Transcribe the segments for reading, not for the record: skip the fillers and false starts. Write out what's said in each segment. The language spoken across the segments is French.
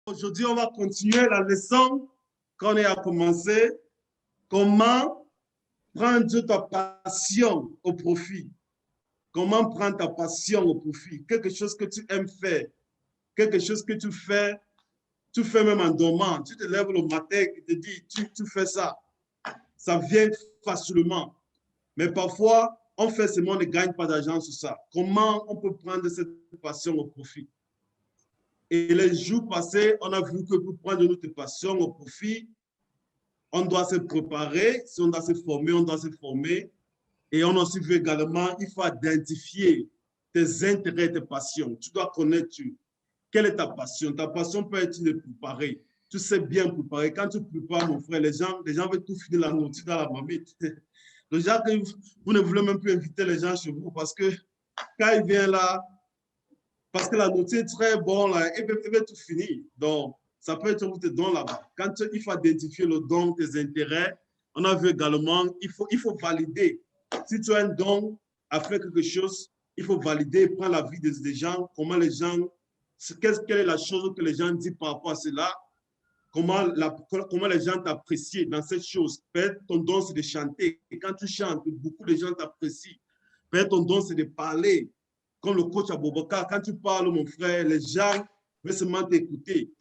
Aujourd'hui, on va continuer la leçon qu'on a commencé. Comment prendre ta passion au profit? Comment prendre ta passion au profit? Quelque chose que tu aimes faire, quelque chose que tu fais même en dormant. Tu te lèves le matin et te dis, tu fais ça. Ça vient facilement. Mais parfois, on fait seulement, on ne gagne pas d'argent sur ça. Comment on peut prendre cette passion au profit? Et les jours passés, on a vu que pour prendre notre passion au profit, on doit se préparer. Si on doit se former, on doit se former. Et on a aussi vu également, il faut identifier tes intérêts, tes passions. Tu dois connaître quelle est ta passion. Ta passion peut être de préparer. Tu sais bien préparer. Quand tu prépares, mon frère, les gens veulent tout finir la nourriture dans la marmite. Les gens, vous ne voulez même plus inviter les gens chez vous parce que quand ils viennent là, parce que la nourriture est très bonne, là, ils veulent tout finir. Donc, ça peut être tes dons là-bas. Quand il faut identifier le don, tes intérêts, on a vu également, il faut valider. Si tu as un don à faire quelque chose, il faut valider, prendre la vie des gens, comment les gens, quelle est la chose que les gens disent par rapport à cela, comment les gens t'apprécient dans cette chose. Peut-être ton don, c'est de chanter. Et quand tu chantes, beaucoup de gens t'apprécient. Peut-être ton don, c'est de parler. Comme le coach Aboubacar, quand tu parles, mon frère, les gens veulent seulement t'écouter.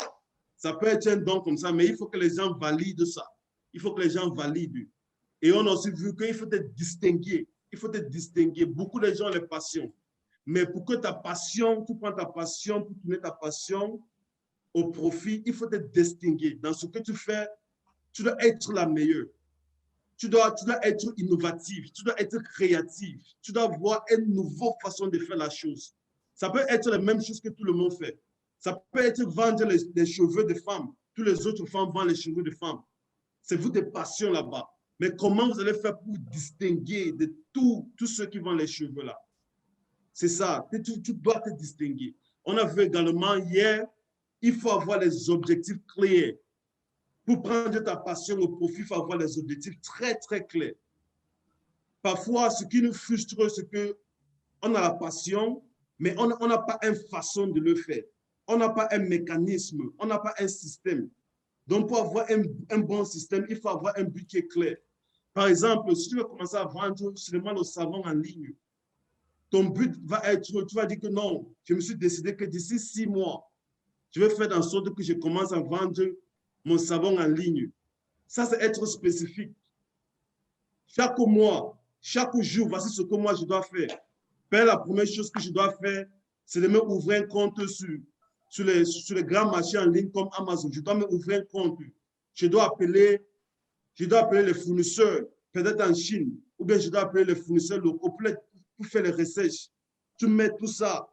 Ça peut être un don comme ça, mais il faut que les gens valident ça. Il faut que les gens valident. Et on a aussi vu qu'il faut te distinguer. Il faut te distinguer. Beaucoup de gens ont les passions. Mais pour que ta passion, tu prends ta passion, pour tourner ta passion au profit, il faut te distinguer. Dans ce que tu fais, tu dois être la meilleure. Tu dois être innovatif, tu dois être créatif, tu dois avoir une nouvelle façon de faire la chose. Ça peut être la même chose que tout le monde fait. Ça peut être vendre les cheveux des femmes. Toutes les autres femmes vendent les cheveux des femmes. C'est vous des passions là-bas. Mais comment vous allez faire pour distinguer de tous ceux qui vendent les cheveux là? C'est ça, tu dois te distinguer. On a vu également hier, il faut avoir les objectifs clairs. Pour prendre ta passion au profit, il faut avoir les objectifs très, très clairs. Parfois, ce qui nous frustre, c'est qu'on a la passion, mais on n'a pas une façon de le faire. On n'a pas un mécanisme, on n'a pas un système. Donc, pour avoir un bon système, il faut avoir un but qui est clair. Par exemple, si tu veux commencer à vendre seulement le savon en ligne, ton but va être, tu vas dire que non, je me suis décidé que d'ici 6 mois, je vais faire en sorte que je commence à vendre mon savon en ligne. Ça, c'est être spécifique. Chaque mois, chaque jour, voici ce que moi je dois faire. La première chose que je dois faire, c'est de me ouvrir un compte sur les grands marchés en ligne comme Amazon. Je dois me ouvrir un compte. Je dois appeler les fournisseurs, peut-être en Chine, ou bien je dois appeler les fournisseurs locaux pour faire les recherches. Tu mets tout ça.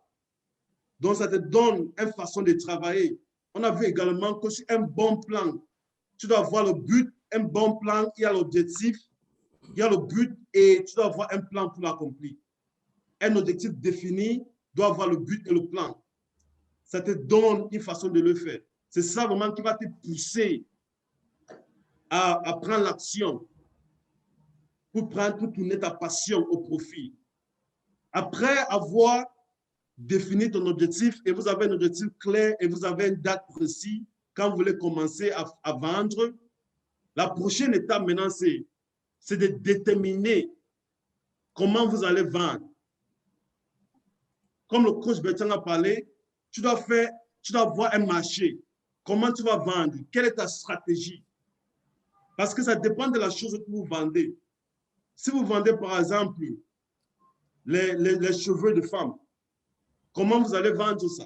Donc, ça te donne une façon de travailler. On a vu également que sur un bon plan, tu dois avoir le but, un bon plan, il y a l'objectif, il y a le but et tu dois avoir un plan pour l'accomplir. Un objectif défini doit avoir le but et le plan. Ça te donne une façon de le faire. C'est ça vraiment qui va te pousser à prendre l'action pour tourner ta passion au profit. Après avoir défini ton objectif et vous avez un objectif clair et vous avez une date précise quand vous voulez commencer à vendre, la prochaine étape maintenant, c'est de déterminer comment vous allez vendre. Comme le coach Bertrand a parlé, tu dois voir un marché. Comment tu vas vendre? Quelle est ta stratégie? Parce que ça dépend de la chose que vous vendez. Si vous vendez, par exemple, les cheveux de femmes, comment vous allez vendre ça?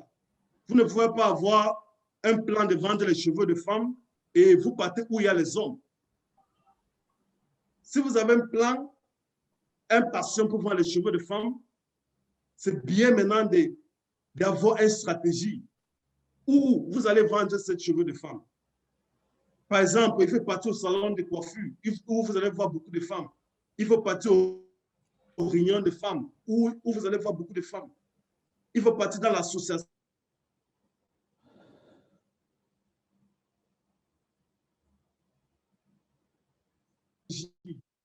Vous ne pouvez pas avoir un plan de vendre les cheveux de femmes et vous partez où il y a les hommes. Si vous avez un plan, un passion pour vendre les cheveux de femmes, c'est bien maintenant d'avoir une stratégie où vous allez vendre ces cheveux de femmes. Par exemple, il faut partir au salon de coiffure où vous allez voir beaucoup de femmes. Il faut partir aux réunions de femmes où vous allez voir beaucoup de femmes. Il faut partir dans l'association.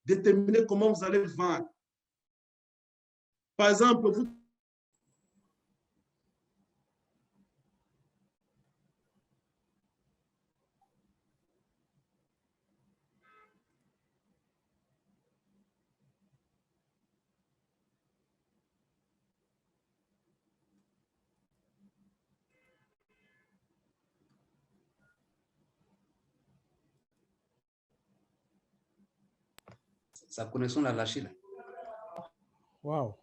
Déterminer comment vous allez vendre. Par exemple, vous Sa connexion l'a lâché là. Wow.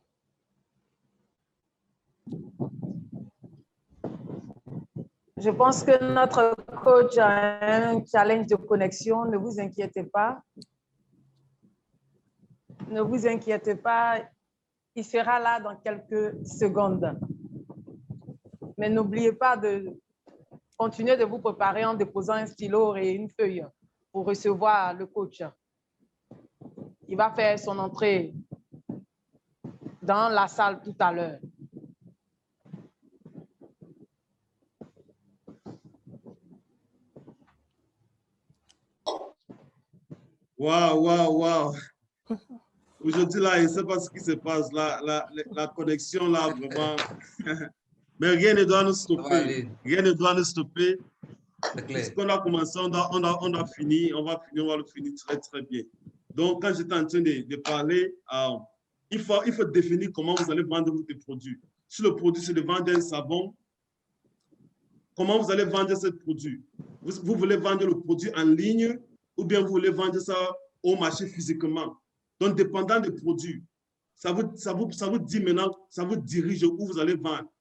Je pense que notre coach a un challenge de connexion. Ne vous inquiétez pas. Ne vous inquiétez pas. Il sera là dans quelques secondes. Mais n'oubliez pas de continuer de vous préparer en déposant un stylo et une feuille pour recevoir le coach. Il va faire son entrée dans la salle tout à l'heure. Waouh, waouh, waouh. Aujourd'hui, là, je ne sais pas ce qui se passe. La connexion, là, vraiment. Mais rien ne doit nous stopper. Rien ne doit nous stopper. Puisqu'on a commencé, on a fini. On va le finir très, très bien. Donc, quand j'étais en train de parler, il faut définir comment vous allez vendre votre produit. Si le produit, c'est de vendre un savon, comment vous allez vendre ce produit? Vous voulez vendre le produit en ligne ou bien vous voulez vendre ça au marché physiquement? Donc, dépendant des produits, ça vous dit maintenant, ça vous dirige où vous allez vendre.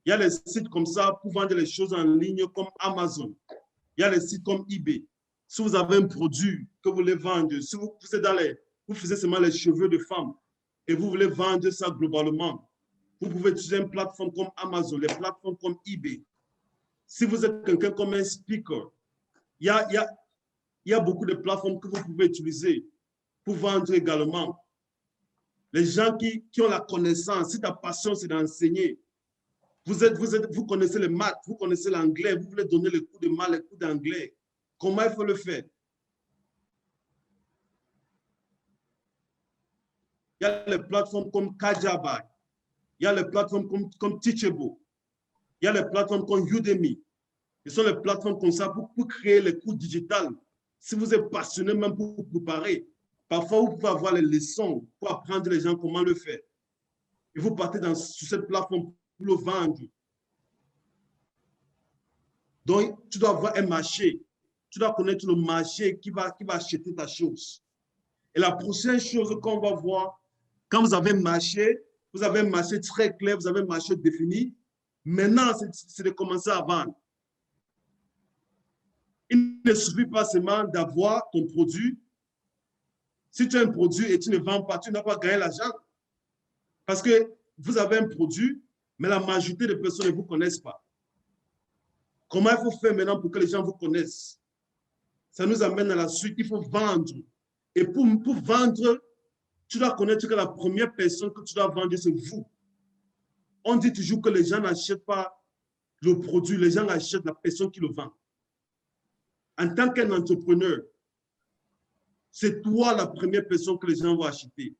Il y a les sites comme ça pour vendre les choses en ligne comme Amazon. Il y a les sites comme eBay. Si vous avez un produit que vous voulez vendre, si vous faisiez seulement les cheveux de femmes et vous voulez vendre ça globalement, vous pouvez utiliser une plateforme comme Amazon, les plateformes comme eBay. Si vous êtes quelqu'un comme un speaker, il y a beaucoup de plateformes que vous pouvez utiliser pour vendre également. Les gens qui ont la connaissance, si ta passion c'est d'enseigner, vous connaissez les maths, vous connaissez l'anglais, vous voulez donner les cours de maths, les cours d'anglais. Comment il faut le faire? Il y a les plateformes comme Kajabi, il y a les plateformes comme Teachable, il y a les plateformes comme Udemy. Ce sont les plateformes comme ça pour créer les cours digitales. Si vous êtes passionné même pour vous préparer, parfois vous pouvez avoir les leçons pour apprendre les gens comment le faire. Et vous partez sur cette plateforme pour le vendre. Donc, tu dois avoir un marché. Tu dois connaître le marché qui va acheter ta chose. Et la prochaine chose qu'on va voir, quand vous avez un marché très clair, vous avez un marché défini, maintenant, c'est de commencer à vendre. Il ne suffit pas seulement d'avoir ton produit. Si tu as un produit et tu ne vends pas, tu n'as pas gagné l'argent. Parce que vous avez un produit, mais la majorité des personnes ne vous connaissent pas. Comment il faut faire maintenant pour que les gens vous connaissent? Ça nous amène à la suite. Il faut vendre. Et pour vendre, tu dois connaître que la première personne que tu dois vendre, c'est vous. On dit toujours que les gens n'achètent pas le produit, les gens achètent la personne qui le vend. En tant qu'un entrepreneur, c'est toi la première personne que les gens vont acheter.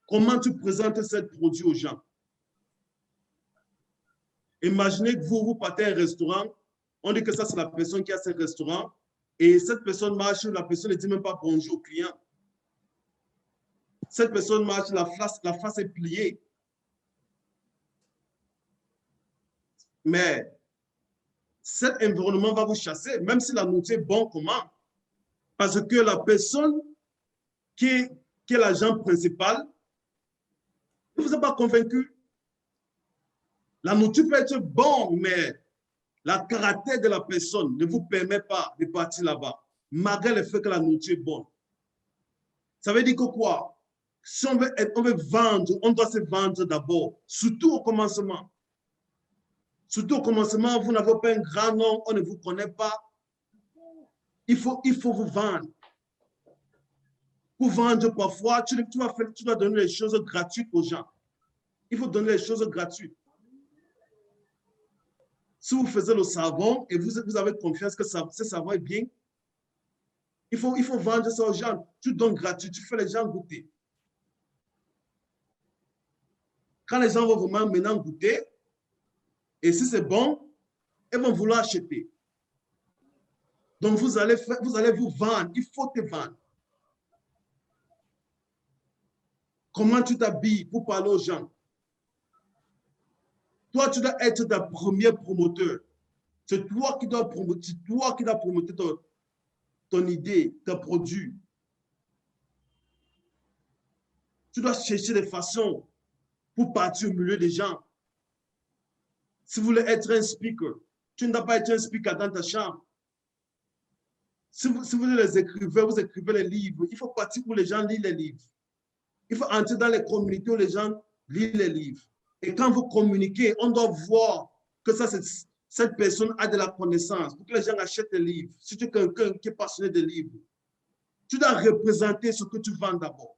Comment tu présentes ce produit aux gens? Imaginez que vous partez à un restaurant, on dit que ça c'est la personne qui a ce restaurant, et cette personne marche, la personne ne dit même pas bonjour au client. Cette personne marche, la face est pliée. Mais cet environnement va vous chasser, même si la nourriture est bonne, comment? Parce que la personne qui est l'agent principal ne vous a pas convaincu. La nourriture peut être bonne, mais le caractère de la personne ne vous permet pas de partir là-bas, malgré le fait que la nourriture est bonne. Ça veut dire que quoi? Si on veut vendre, on doit se vendre d'abord, surtout au commencement. Surtout au commencement, vous n'avez pas un grand nom, on ne vous connaît pas. Il faut vous vendre. Pour vendre, parfois, tu dois donner les choses gratuites aux gens. Il faut donner les choses gratuites. Si vous faites le savon et vous avez confiance que ce savon est bien, il faut vendre ça aux gens. Tu donnes gratuit, tu fais les gens goûter. Quand les gens vont vraiment maintenant goûter, et si c'est bon, ils vont vouloir acheter. Donc, vous allez vous vendre. Il faut te vendre. Comment tu t'habilles pour parler aux gens? Toi, tu dois être ta première promoteur. C'est toi qui dois promouvoir ton idée, ton produit. Tu dois chercher des façons pour partir au milieu des gens. Si vous voulez être un speaker, tu ne dois pas être un speaker dans ta chambre. Si vous êtes les écrivains, vous écrivez les livres, il faut partir où les gens lisent les livres. Il faut entrer dans les communautés où les gens lisent les livres. Et quand vous communiquez, on doit voir que cette personne a de la connaissance pour que les gens achètent des livres. Si tu es quelqu'un qui est passionné des livres, tu dois représenter ce que tu vends d'abord.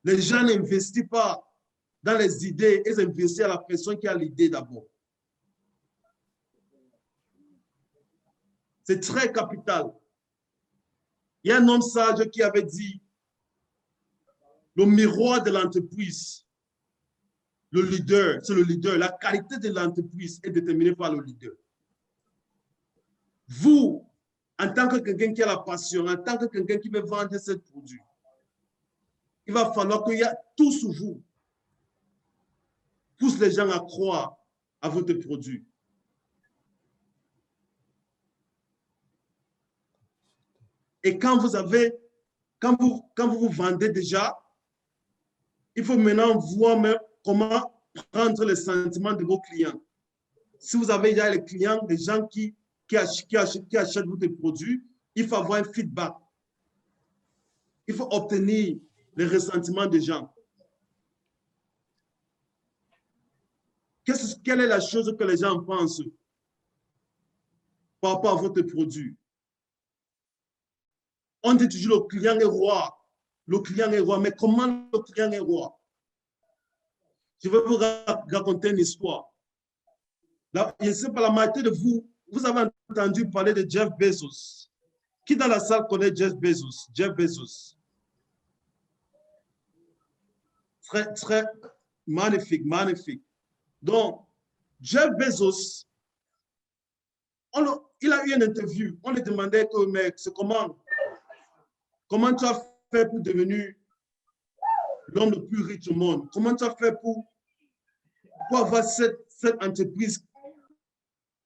Les gens n'investissent pas dans les idées, ils investissent à la personne qui a l'idée d'abord. C'est très capital. Il y a un homme sage qui avait dit, le miroir de l'entreprise, le leader, c'est le leader. La qualité de l'entreprise est déterminée par le leader. Vous, en tant que quelqu'un qui a la passion, en tant que quelqu'un qui veut vendre ce produit, il va falloir qu'il y ait tout sur vous. Pousse les gens à croire à votre produit. Et quand vous vendez déjà, il faut maintenant voir même comment prendre les sentiments de vos clients. Si vous avez déjà les clients, des gens qui achètent votre produit, il faut avoir un feedback. Il faut obtenir les ressentiments des gens. Quelle est la chose que les gens pensent par rapport à votre produit? On dit toujours le client est roi. Le client est roi. Mais comment le client est roi? Je vais vous raconter une histoire. Là, je ne sais pas, la majorité de vous, vous avez entendu parler de Jeff Bezos. Qui dans la salle connaît Jeff Bezos? Jeff Bezos. Très, très magnifique, magnifique. Donc, Jeff Bezos, il a eu une interview. On lui demandait que, mec, c'est comment tu as fait pour devenir l'homme le plus riche au monde? Comment tu as fait pour avoir cette entreprise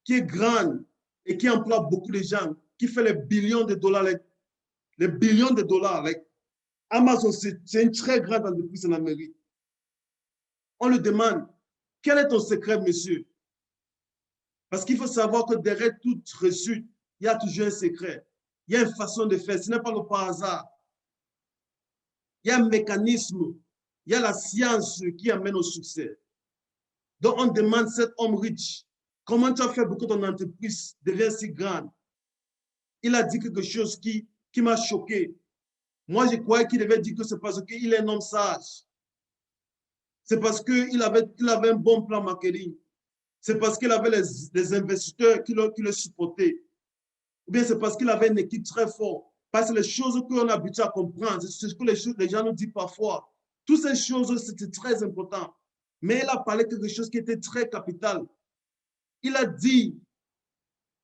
qui est grande et qui emploie beaucoup de gens, qui fait les billions de dollars, les billions de dollars. Amazon, c'est une très grande entreprise en Amérique. On lui demande, quel est ton secret, monsieur? Parce qu'il faut savoir que derrière toute réussite, il y a toujours un secret. Il y a une façon de faire. Ce n'est pas le par hasard. Il y a un mécanisme. Il y a la science qui amène au succès. Donc, on demande à cet homme riche, comment tu as fait pour que ton entreprise devienne si grande? Il a dit quelque chose qui m'a choqué. Moi, je croyais qu'il devait dire que c'est parce qu'il est un homme sage. C'est parce qu'il avait un bon plan marketing. C'est parce qu'il avait les investisseurs qui le supportaient. Ou bien c'est parce qu'il avait une équipe très forte. Parce que les choses qu'on a habitué à comprendre, c'est ce que les gens nous disent parfois. Toutes ces choses, c'était très important. Mais il a parlé de quelque chose qui était très capital. Il a dit,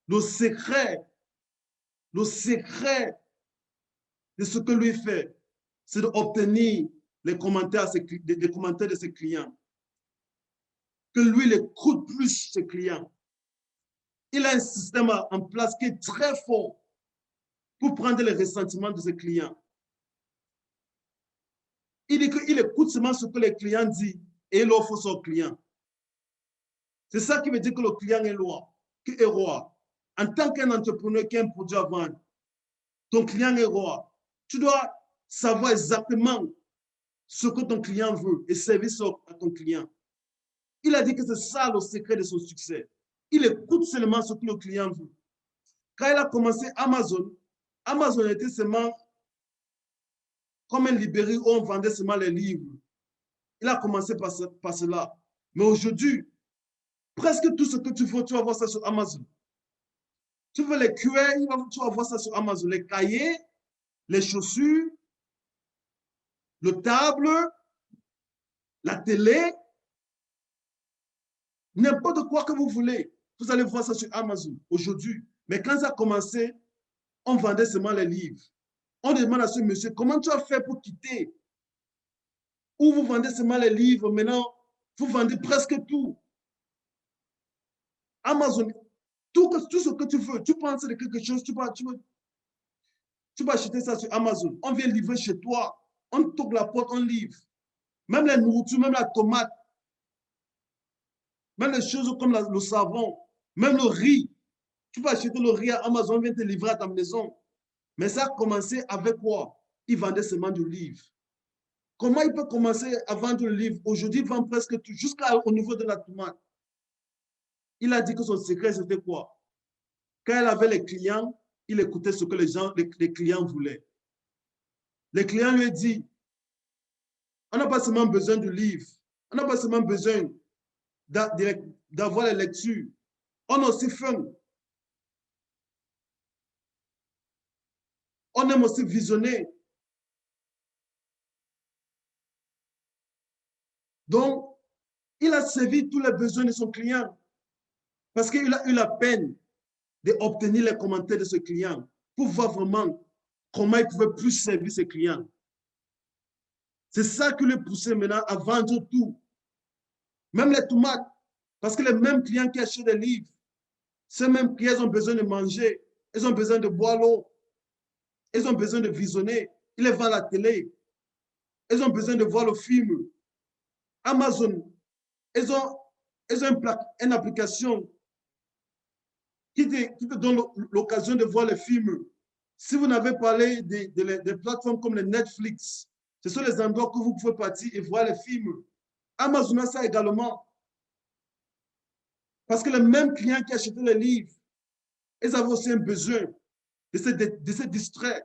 le secret de ce que lui fait, c'est d'obtenir les commentaires de ses clients. Que lui, il écoute plus ses clients. Il a un système en place qui est très fort pour prendre les ressentiments de ses clients. Il dit qu'il écoute seulement ce que les clients disent et il offre son client. C'est ça qui veut dire que le client est roi. En tant qu'un entrepreneur qui a un produit à vendre, ton client est roi. Tu dois savoir exactement ce que ton client veut et servir à ton client. Il a dit que c'est ça le secret de son succès. Il écoute seulement ce que le client veut. Quand il a commencé Amazon, Amazon était seulement comme une librairie où on vendait seulement les livres. Il a commencé par cela. Mais aujourd'hui, presque tout ce que tu veux, tu vas voir ça sur Amazon. Tu veux les cuir, tu vas voir ça sur Amazon. Les cahiers, les chaussures, le table, la télé, n'importe quoi que vous voulez. Vous allez voir ça sur Amazon aujourd'hui. Mais quand ça a commencé, on vendait seulement les livres. On demande à ce monsieur, comment tu as fait pour quitter? Où vous vendez seulement les livres, maintenant, vous vendez presque tout. Amazon, tout ce que tu veux, tu penses de quelque chose, Tu vas acheter ça sur Amazon. On vient livrer chez toi. On toque la porte, on livre. Même la nourriture, même la tomate, même les choses comme le savon, même le riz. Tu peux acheter le riz à Amazon, on vient te livrer à ta maison. Mais ça a commencé avec quoi? Il vendait seulement du livre. Comment il peut commencer à vendre le livre? Aujourd'hui, il vend presque tout, jusqu'au niveau de la tomate. Il a dit que son secret, c'était quoi? Quand il avait les clients, il écoutait ce que les clients voulaient. Les clients lui ont dit, on n'a pas seulement besoin du livre, on n'a pas seulement besoin d'avoir les lectures, on a aussi faim. On aime aussi visionner. Donc, il a servi tous les besoins de son client parce qu'il a eu la peine d'obtenir les commentaires de ce client pour voir vraiment comment il pouvait plus servir ses clients. C'est ça qui le poussait maintenant à vendre tout. Même les tomates, parce que les mêmes clients qui achètent des livres, ces mêmes clients ont besoin de manger, ils ont besoin de boire l'eau, ils ont besoin de visionner, ils les vendent à la télé, ils ont besoin de voir le film. Amazon, ils ont une application qui te donne l'occasion de voir les films. Si vous n'avez parlé des plateformes comme les Netflix, ce sont les endroits que vous pouvez partir et voir les films. Amazon a ça également. Parce que les mêmes clients qui achetaient les livres, ils avaient aussi un besoin de se distraire.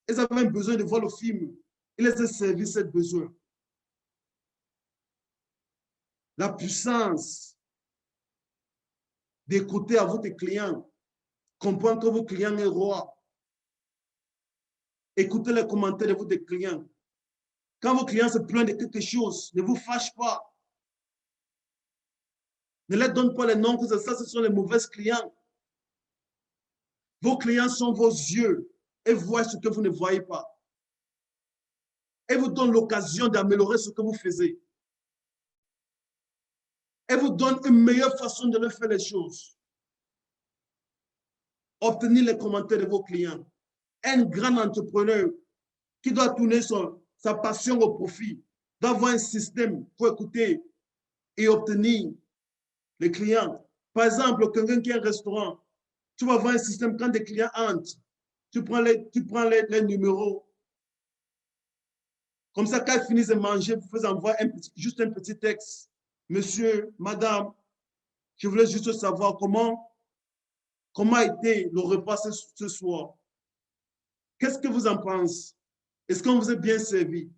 Ils avaient un besoin de voir le film. Il les a servi ce besoin. La puissance d'écouter à votre client, comprendre que vos clients est roi. Écoutez les commentaires de votre client. Quand vos clients se plaignent de quelque chose, ne vous fâchez pas. Ne leur donne pas les noms que ça, ce sont les mauvais clients. Vos clients sont vos yeux et voient ce que vous ne voyez pas. Et vous donnent l'occasion d'améliorer ce que vous faites. Et vous donne une meilleure façon de leur faire les choses. Obtenir les commentaires de vos clients. Un grand entrepreneur qui doit tourner sa passion au profit, doit avoir un système pour écouter et obtenir les clients. Par exemple, quelqu'un qui a un restaurant, tu vas avoir un système quand des clients entrent, tu prends les numéros. Comme ça, quand ils finissent de manger, vous faites envoyer juste un petit texte. Monsieur, madame, je voulais juste savoir comment a été le repas ce soir. Qu'est-ce que vous en pensez? Est-ce qu'on vous est bien servi?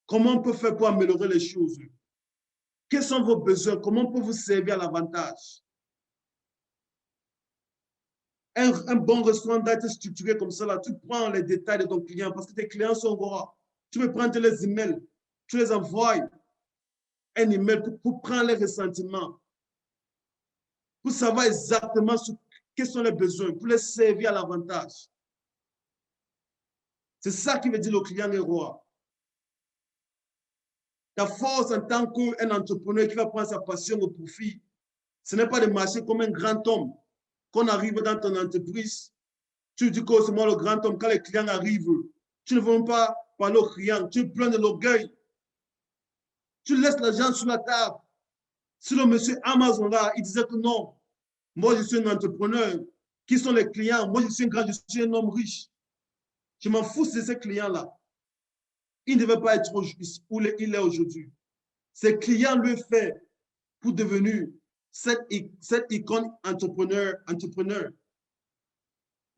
Comment on peut faire pour améliorer les choses? Quels sont vos besoins? Comment on peut vous servir à l'avantage? Un bon restaurant doit être structuré comme ça. Là. Tu prends les détails de ton client parce que tes clients sont rois. Tu peux prendre les emails, tu les envoies un email pour prendre les ressentiments, pour savoir exactement quels sont les besoins, pour les servir à l'avantage. C'est ça qui veut dire le client est roi. Ta force en tant qu'un entrepreneur qui va prendre sa passion au profit, ce n'est pas de marcher comme un grand homme. Quand on arrive dans ton entreprise, tu dis que c'est moi le grand homme. Quand les clients arrivent, tu ne veux même pas parler aux clients. Tu es plein de l'orgueil. Tu laisses l'argent sur la table. Si le monsieur Amazon là, il disait que non, moi je suis un entrepreneur. Qui sont les clients? Moi je suis un homme riche. Je m'en fous de ces clients-là. Il ne devait pas être où il est aujourd'hui. Ces clients lui fait pour devenir cette icône entrepreneur.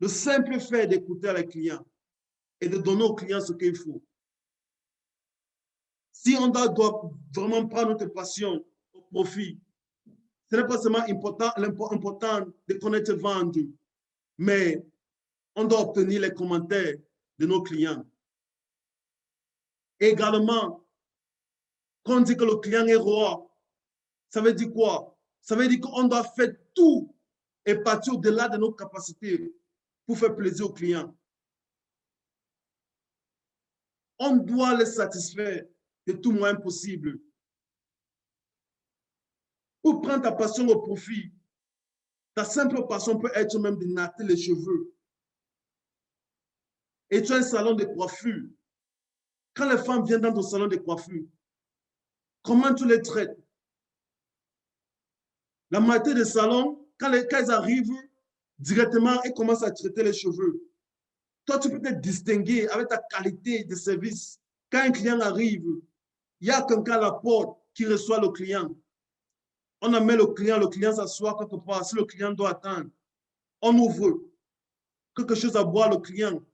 Le simple fait d'écouter les clients et de donner aux clients ce qu'il faut. Si on doit vraiment prendre notre passion au profit, ce n'est pas seulement important de connaître vendre, mais on doit obtenir les commentaires de nos clients. Et également, quand on dit que le client est roi, ça veut dire quoi? Ça veut dire qu'on doit faire tout et partir au-delà de nos capacités pour faire plaisir aux clients. On doit les satisfaire de tout moyen possible. Pour prendre ta passion au profit, ta simple passion peut être même de natter les cheveux. et tu as un salon de coiffure. Quand les femmes viennent dans ton salon de coiffure, comment tu les traites? La majorité des salons, quand elles arrivent, directement, elles commencent à traiter les cheveux. Toi, tu peux te distinguer avec ta qualité de service. Quand un client arrive, il y a quelqu'un à la porte qui reçoit le client. On amène le client s'assoit quelque part. Si le client doit attendre, on ouvre quelque chose à boire au client.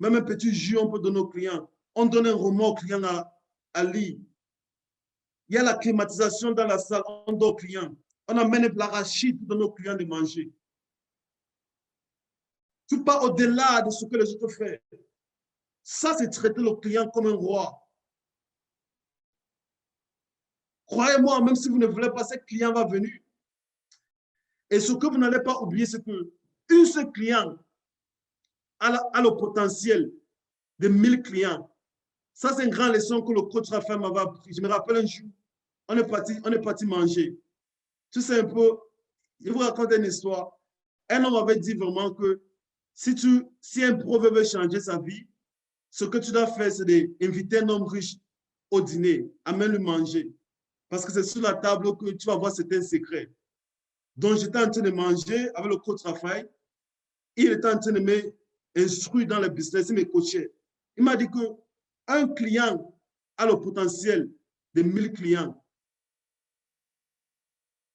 Même un petit jus, on peut donner au client. On donne un roman au client à lire. Il y a la climatisation dans la salle, on donne au client. On amène l'arachide pour donner au client de manger. Tu pars au-delà de ce que les autres font. Ça, c'est traiter le client comme un roi. Croyez-moi, même si vous ne voulez pas, ce client va venir. Et ce que vous n'allez pas oublier, c'est qu'un seul client a le potentiel de 1000 clients. Ça, c'est une grande leçon que le coach Raphaël m'avait appris. Je me rappelle un jour, on est parti manger. Tu sais un peu, je vous raconte une histoire. Un homme avait dit vraiment que si un pauvre veut changer sa vie, ce que tu dois faire, c'est d'inviter un homme riche au dîner, amène-le manger. Parce que c'est sur la table que tu vas voir certains secrets. Donc, j'étais en train de manger avec le coach Raphaël. Il était en train de m'instruire dans le business, il me coachait. Il m'a dit qu'un client a le potentiel de 1000 clients.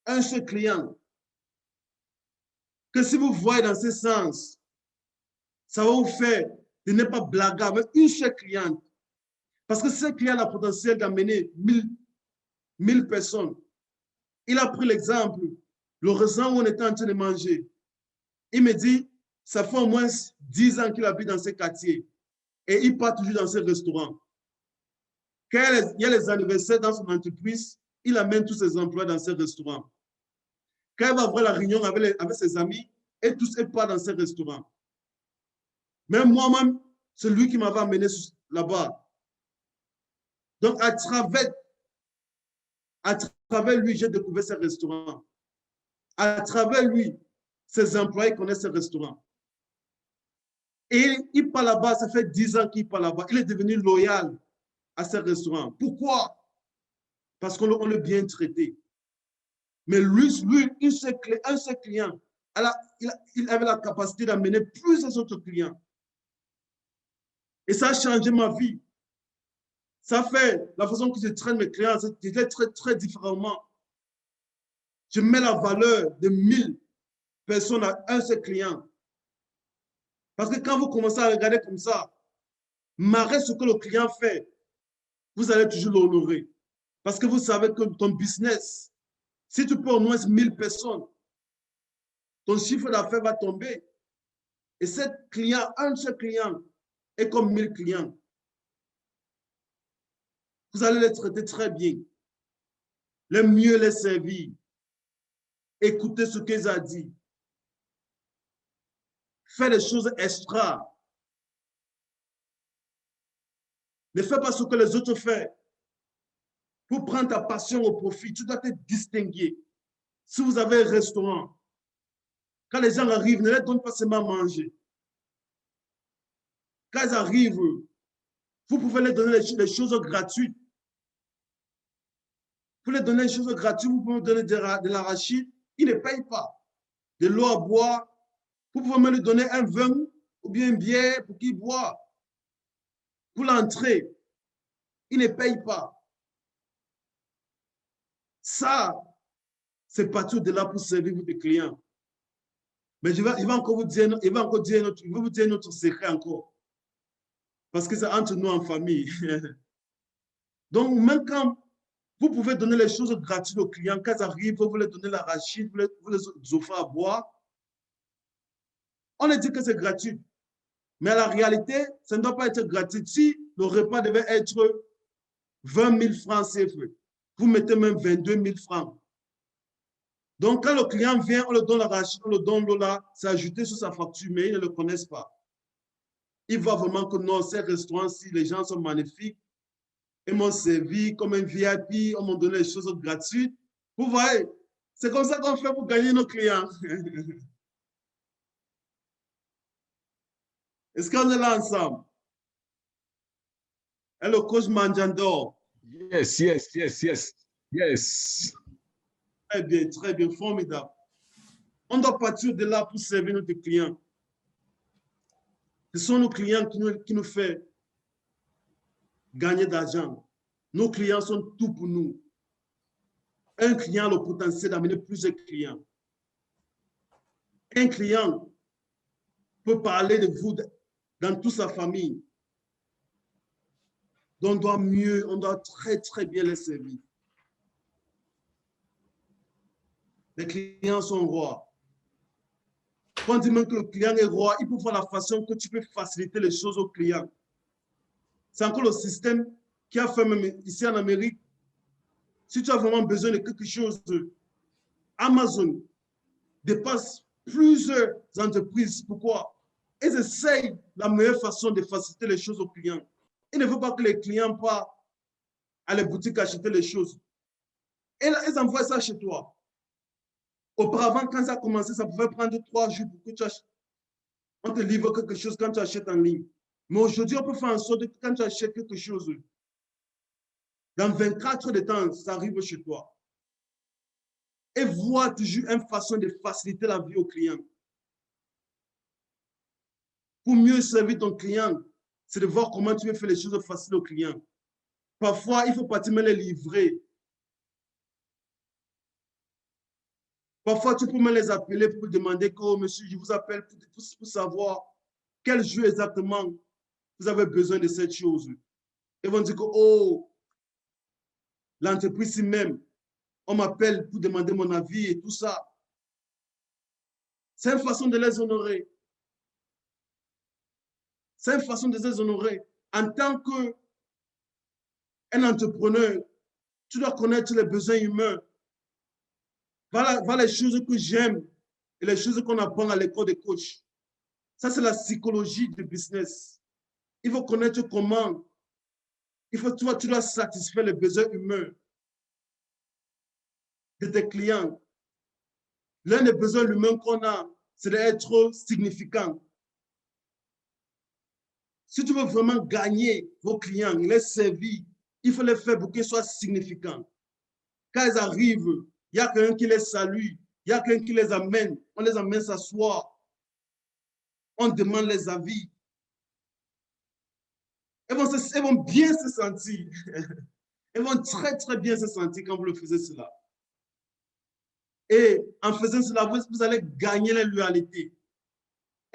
Un seul client. Que si vous voyez dans ce sens, ça va vous faire de ne pas blaguer avec une seule cliente. Parce que ce client a le potentiel d'amener 1000 personnes. Il a pris l'exemple, le restaurant où on était en train de manger. Il me dit, ça fait au moins 10 ans qu'il habite dans ce quartier. Et il part toujours dans ce restaurant. Quand il y a les anniversaires dans son entreprise, il amène tous ses employés dans ce restaurant. Quand il va avoir la réunion avec ses amis, et tous ils partent dans ce restaurant. Même moi-même, c'est lui qui m'avait amené là-bas. Donc, à travers lui, j'ai découvert ce restaurant. À travers lui, ses employés connaissent ce restaurant. Et il part là-bas, ça fait 10 ans qu'il part là-bas. Il est devenu loyal à ce restaurant. Pourquoi? Parce qu'on l'a bien traité. Mais lui un seul client, il avait la capacité d'amener plusieurs autres clients. Et ça a changé ma vie. Ça fait la façon que je traite mes clients, c'était très, très différemment. Je mets la valeur de 1000 personnes à un seul client. Parce que quand vous commencez à regarder comme ça, malgré ce que le client fait, vous allez toujours l'honorer. Parce que vous savez que ton business, si tu peux au moins 1000 personnes, ton chiffre d'affaires va tomber. Et un seul client est comme 1000 clients. Vous allez les traiter très bien. Le mieux les servir. Écoutez ce qu'ils ont dit. Fais des choses extra. Ne fais pas ce que les autres font. Pour prendre ta passion au profit, tu dois te distinguer. Si vous avez un restaurant, quand les gens arrivent, ne les donne pas seulement à manger. Quand ils arrivent, vous pouvez leur donner des choses gratuites. Vous les donner des choses gratuites, vous pouvez donner de l'arachide, ils ne payent pas. De l'eau à boire, vous pouvez même lui donner un vin ou bien une bière pour qu'il boive. Pour l'entrée, ils ne payent pas. Ça, c'est parti de là pour servir vos clients. Mais je vais encore vous dire, notre secret encore. Parce que c'est entre nous en famille. Donc, même quand vous pouvez donner les choses gratuites aux clients, quand ils arrivent, vous leur donnez l'arachide, vous les offrez à boire. On a dit que c'est gratuit. Mais la réalité, ça ne doit pas être gratuit. Si le repas devait être 20 000 francs CFA, vous mettez même 22 000 francs. Donc, quand le client vient, on le donne l'arachide, on le donne l'eau là, c'est ajouté sur sa facture, mais ils ne le connaissent pas. Ils voient vraiment que non, ces restaurants-ci, les gens sont magnifiques. Ils m'ont servi comme un VIP, on m'a donné des choses gratuites. Vous voyez, c'est comme ça qu'on fait pour gagner nos clients. Est-ce qu'on est là ensemble? Et le coach Manjandor. Yes. Très bien, formidable. On doit partir de là pour servir nos clients. Ce sont nos clients qui nous font gagner d'argent. Nos clients sont tout pour nous. Un client a le potentiel d'amener plusieurs clients. Un client peut parler de vous dans toute sa famille. Donc on doit très bien les servir. Les clients sont rois. Quand on dit même que le client est roi, il faut voir la façon que tu peux faciliter les choses aux clients. C'est encore le système qui a fait même ici en Amérique. Si tu as vraiment besoin de quelque chose, Amazon dépasse plusieurs entreprises. Pourquoi? Ils essayent la meilleure façon de faciliter les choses aux clients. Ils ne veulent pas que les clients partent à la boutique acheter les choses. Et là, ils envoient ça chez toi. Auparavant, quand ça a commencé, ça pouvait prendre 3 jours pour que tu achètes. On te livre quelque chose quand tu achètes en ligne. Mais aujourd'hui, on peut faire en sorte que quand tu achètes quelque chose, dans 24 heures de temps, ça arrive chez toi. Et voir toujours une façon de faciliter la vie au client. Pour mieux servir ton client, c'est de voir comment tu peux faire les choses faciles au client. Parfois, il faut partir même les livrer. Parfois, tu peux même les appeler pour demander que, oh, monsieur, je vous appelle pour savoir quel jour exactement vous avez besoin de cette chose. Ils vont dire que, oh, l'entreprise même, on m'appelle pour demander mon avis et tout ça. C'est une façon de les honorer. C'est une façon de les honorer. En tant qu'un entrepreneur, tu dois connaître les besoins humains. Voilà les choses que j'aime et les choses qu'on apprend à l'école de coach. Ça, c'est la psychologie du business. Il faut connaître comment. Tu dois satisfaire les besoins humains de tes clients. L'un des besoins humains qu'on a, c'est d'être significant. Si tu veux vraiment gagner vos clients, les servir, il faut les faire pour qu'ils soient significants. Quand ils arrivent, il y a quelqu'un qui les salue, il y a quelqu'un qui les amène, on les amène s'asseoir, on demande les avis. Ils vont bien se sentir. Ils vont très bien se sentir quand vous le faites cela. Et en faisant cela, vous allez gagner la loyauté.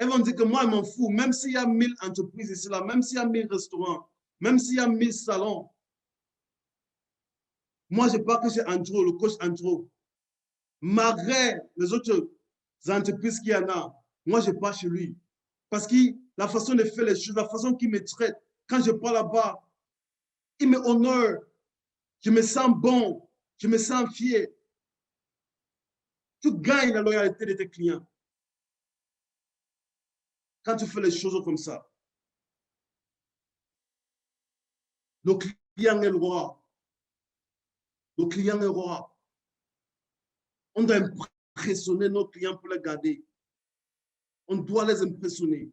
Ils vont dire que moi, je m'en fous, même s'il y a 1000 entreprises ici, là, même s'il y a 1000 restaurants, même s'il y a 1000 salons. Moi, je parle que c'est Andrew, le coach Andrew. Malgré les autres entreprises qu'il y en a, moi, je pars chez lui. Parce que la façon de faire les choses, la façon qu'il me traite, quand je pars là-bas, il me honore. Je me sens bon, je me sens fier. Tu gagnes la loyauté de tes clients. Quand tu fais les choses comme ça. Le client est le roi. Le client est roi. On doit impressionner nos clients pour les garder. On doit les impressionner.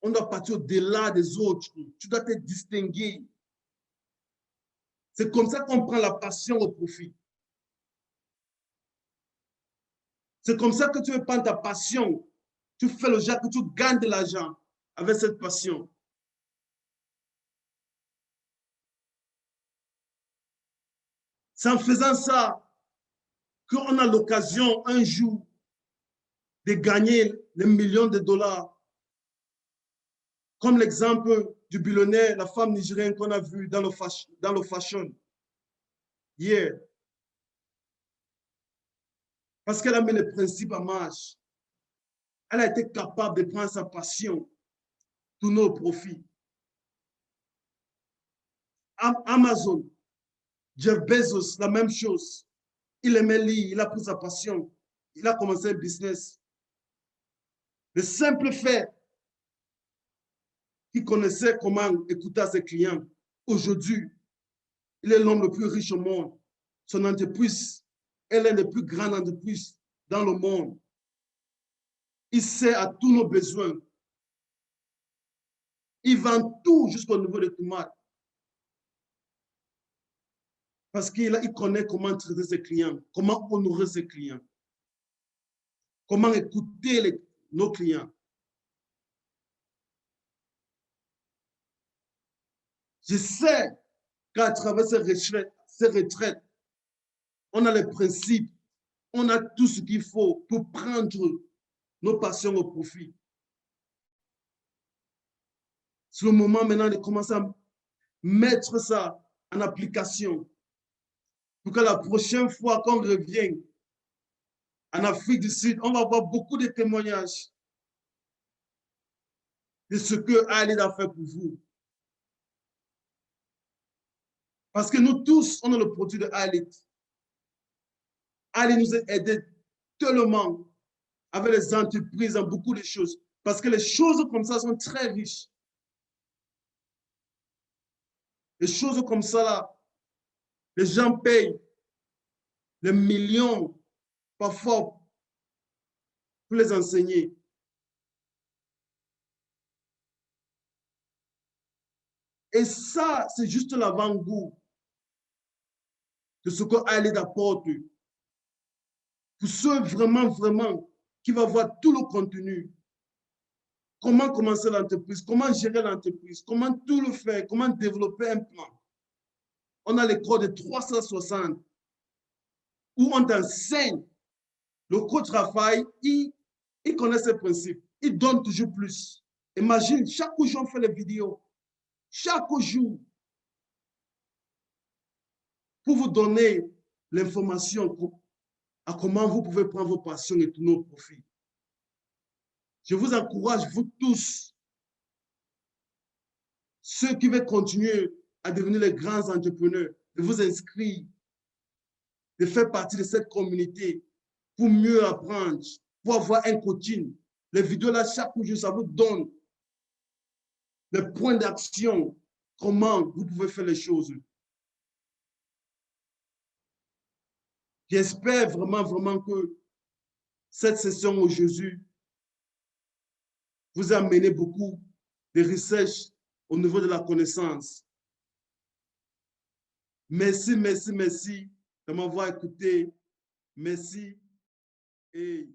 On doit partir au-delà des autres. Tu dois te distinguer. C'est comme ça qu'on prend la passion au profit. C'est comme ça que tu veux prendre ta passion. Tu fais le genre que tu gagnes de l'argent avec cette passion. C'est en faisant ça qu'on a l'occasion un jour de gagner les millions de dollars. Comme l'exemple du billionnaire, la femme nigérienne qu'on a vue dans le fashion hier. Parce qu'elle a mis les principes en marche. Elle a été capable de prendre sa passion, tourner au profit. Amazon, Jeff Bezos, la même chose. Il aimait lire, il a pris sa passion. Il a commencé un business. Le simple fait qu'il connaissait comment écouter ses clients. Aujourd'hui, il est l'homme le plus riche au monde. Son entreprise est l'une des plus grandes entreprises dans le monde. Il sait à tous nos besoins. Il vend tout jusqu'au niveau des tomates. Parce qu'il connaît comment traiter ses clients, comment honorer ses clients, comment écouter nos clients. Je sais qu'à travers ces retraites, on a les principes, on a tout ce qu'il faut pour prendre nos passions au profit. C'est le moment maintenant de commencer à mettre ça en application pour que la prochaine fois qu'on revient en Afrique du Sud, on va avoir beaucoup de témoignages de ce que Alid a fait pour vous. Parce que nous tous, on est le produit de Alid. Alid nous a aidés tellement avec les entreprises dans beaucoup de choses. Parce que les choses comme ça sont très riches. Les choses comme ça, là, les gens payent les millions, parfois, pour les enseigner. Et ça, c'est juste l'avant-goût de ce que Alid apporte. Pour ceux vraiment qui vont voir tout le contenu. Comment commencer l'entreprise, comment gérer l'entreprise, comment tout le faire, comment développer un plan. On a l'école de 360 où on t'enseigne. Le coach Raphaël, il connaît ses principes. Il donne toujours plus. Imagine, chaque jour, on fait les vidéos. Chaque jour. Pour vous donner l'information à comment vous pouvez prendre vos passions et tourner au profit. Je vous encourage, vous tous, ceux qui veulent continuer à devenir les grands entrepreneurs, de vous inscrire, de faire partie de cette communauté pour mieux apprendre, pour avoir un coaching. Les vidéos là, chaque jour, ça vous donne les points d'action, comment vous pouvez faire les choses. J'espère vraiment que cette session aujourd'hui vous a amené beaucoup de recherches au niveau de la connaissance. Merci de m'avoir écouté. Merci et